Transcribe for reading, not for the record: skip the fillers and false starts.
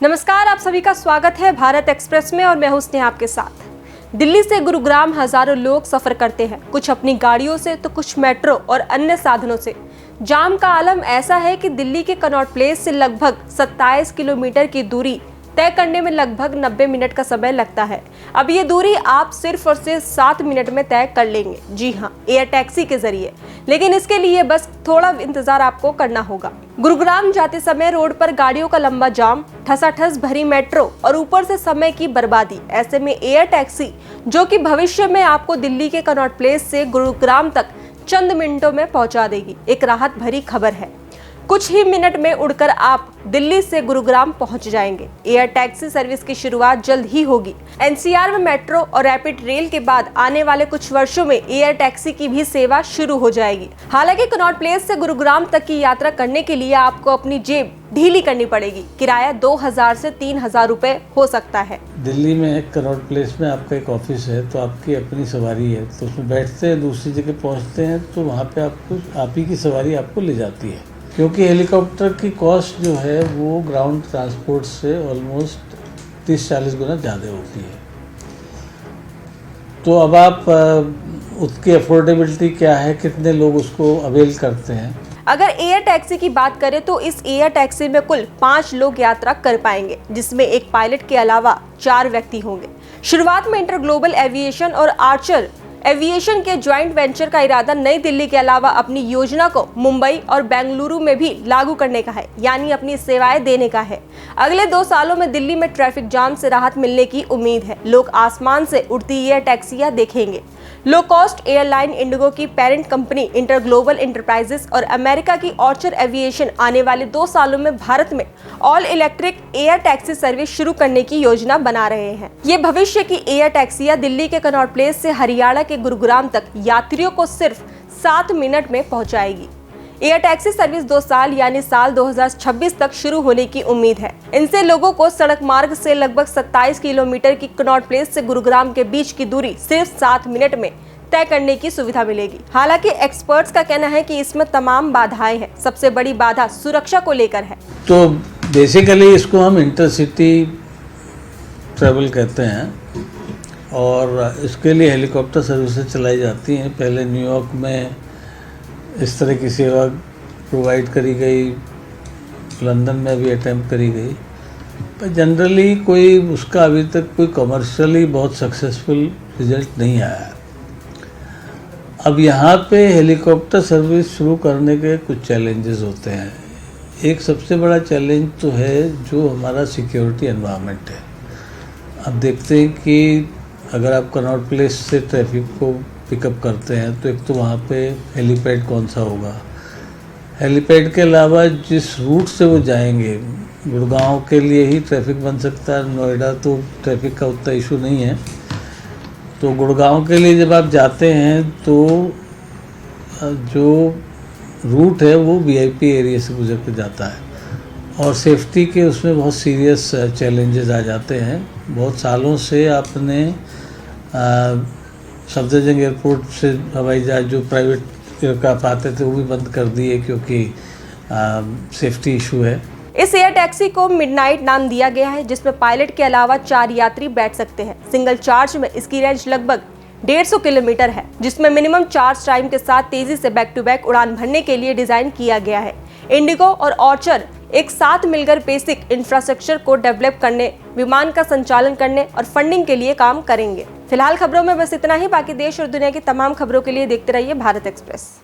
नमस्कार, आप सभी का स्वागत है भारत एक्सप्रेस में और मैं हूं स्नेहा आपके साथ। दिल्ली से गुरुग्राम हजारों लोग सफर करते हैं, कुछ अपनी गाड़ियों से तो कुछ मेट्रो और अन्य साधनों से। जाम का आलम ऐसा है कि दिल्ली के कनॉट प्लेस से लगभग 27 किलोमीटर की दूरी तय करने में लगभग 90 मिनट का समय लगता है। अब ये दूरी आप सिर्फ और सिर्फ 7 मिनट में तय कर लेंगे। जी हाँ, एयर टैक्सी के जरिए। लेकिन इसके लिए बस थोड़ा इंतजार आपको करना होगा। गुरुग्राम जाते समय रोड पर गाड़ियों का लंबा जाम, ठसाठस भरी मेट्रो और ऊपर से समय की बर्बादी। ऐसे में एयर टैक्सी, जो कि भविष्य में आपको दिल्ली के कनॉट प्लेस से गुरुग्राम तक चंद मिनटों में पहुंचा देगी, एक राहत भरी खबर है। कुछ ही मिनट में उड़कर आप दिल्ली से गुरुग्राम पहुंच जाएंगे। एयर टैक्सी सर्विस की शुरुआत जल्द ही होगी। एनसीआर में मेट्रो और रैपिड रेल के बाद आने वाले कुछ वर्षों में एयर टैक्सी की भी सेवा शुरू हो जाएगी। हालांकि कनॉट प्लेस से गुरुग्राम तक की यात्रा करने के लिए आपको अपनी जेब ढीली करनी पड़ेगी। किराया 2000 से 3000 रुपए हो सकता है। दिल्ली में एक कनॉट प्लेस में आपका एक ऑफिस है, तो आपकी अपनी सवारी है, तो उसमें बैठते हैं, दूसरी जगह पहुंचते हैं, तो वहाँ पे आपको आप ही की सवारी आपको ले जाती है। क्योंकि हेलीकॉप्टर की कॉस्ट जो है वो ग्राउंड ट्रांसपोर्ट से ऑलमोस्ट 30-40 गुना ज़्यादा होती है। तो अब आप उसकी अफोर्डेबिलिटी क्या है, कितने लोग उसको अवेल करते हैं। अगर एयर टैक्सी की बात करें तो इस एयर टैक्सी में कुल 5 लोग यात्रा कर पाएंगे, जिसमें एक पायलट के अलावा 4 व्यक्ति होंगे। शुरुआत में इंटर ग्लोबल एविएशन और आर्चर एविएशन के ज्वाइंट वेंचर का इरादा नई दिल्ली के अलावा अपनी योजना को मुंबई और बेंगलुरु में भी लागू करने का है, यानी अपनी सेवाएं देने का है। अगले 2 सालों में दिल्ली में ट्रैफिक जाम से राहत मिलने की उम्मीद है। लोग आसमान से उड़ती एयर टैक्सियां देखेंगे। लो कॉस्ट एयरलाइन इंडिगो की parent company inter global enterprises और अमेरिका की आर्चर एविएशन आने वाले 2 सालों में भारत में all electric air taxi service शुरू करने की योजना बना रहे हैं। ये भविष्य की एयर टैक्सियां दिल्ली के कनॉट प्लेस से हरियाणा के गुरुग्राम तक यात्रियों को सिर्फ 7 मिनट में पहुंचाएगी। एयर टैक्सी सर्विस 2 साल यानी साल 2026 तक शुरू होने की उम्मीद है। इनसे लोगों को सड़क मार्ग से लगभग 27 किलोमीटर की कनॉट प्लेस से गुरुग्राम के बीच की दूरी सिर्फ 7 मिनट में तय करने की सुविधा मिलेगी। हालांकि एक्सपर्ट्स का कहना है कि इसमें तमाम बाधाएं हैं। सबसे बड़ी बाधा सुरक्षा को लेकर है। तो बेसिकली इसको हम इंटरसिटी ट्रेवल कहते हैं और इसके लिए हेलीकॉप्टर सर्विसेज चलाई जाती हैं। पहले न्यूयॉर्क में इस तरह की सेवा प्रोवाइड करी गई, लंदन में भी अटेम्प्ट करी गई, पर जनरली कोई उसका अभी तक कोई कमर्शियली बहुत सक्सेसफुल रिजल्ट नहीं आया है। अब यहाँ पे हेलीकॉप्टर सर्विस शुरू करने के कुछ चैलेंजेस होते हैं। एक सबसे बड़ा चैलेंज तो है जो हमारा सिक्योरिटी एनवायरनमेंट है। अब देखते हैं कि अगर आप कनॉट प्लेस से ट्रैफिक को पिकअप करते हैं तो एक तो वहाँ पे हेलीपैड कौन सा होगा। हेलीपैड के अलावा जिस रूट से वो जाएंगे, गुड़गांव के लिए ही ट्रैफिक बन सकता है, नोएडा तो ट्रैफिक का उतना इशू नहीं है। तो गुड़गांव के लिए जब आप जाते हैं तो जो रूट है वो वीआईपी एरिया से गुजर के जाता है और सेफ्टी के उसमें बहुत सीरियस चैलेंजेस आ जाते हैं। बहुत सालों से आपने सफदरजंग एयरपोर्ट से हवाई जहाज जो प्राइवेट एयरक्राफ्ट आते थे वो भी बंद कर दिए क्योंकि सेफ्टी इशू है। इस एयर टैक्सी को मिडनाइट नाम दिया गया है, जिसमें पायलट के अलावा 4 यात्री बैठ सकते हैं। सिंगल चार्ज में इसकी रेंज लगभग 150 किलोमीटर है, जिसमें मिनिमम चार्ज टाइम के साथ तेजी से बैक टू बैक उड़ान भरने के लिए डिजाइन किया गया है। इंडिगो और आर्चर एक साथ मिलकर बेसिक इंफ्रास्ट्रक्चर को डेवलप करने, विमान का संचालन करने और फंडिंग के लिए काम करेंगे। फिलहाल खबरों में बस इतना ही। बाकी देश और दुनिया की तमाम खबरों के लिए देखते रहिए भारत एक्सप्रेस।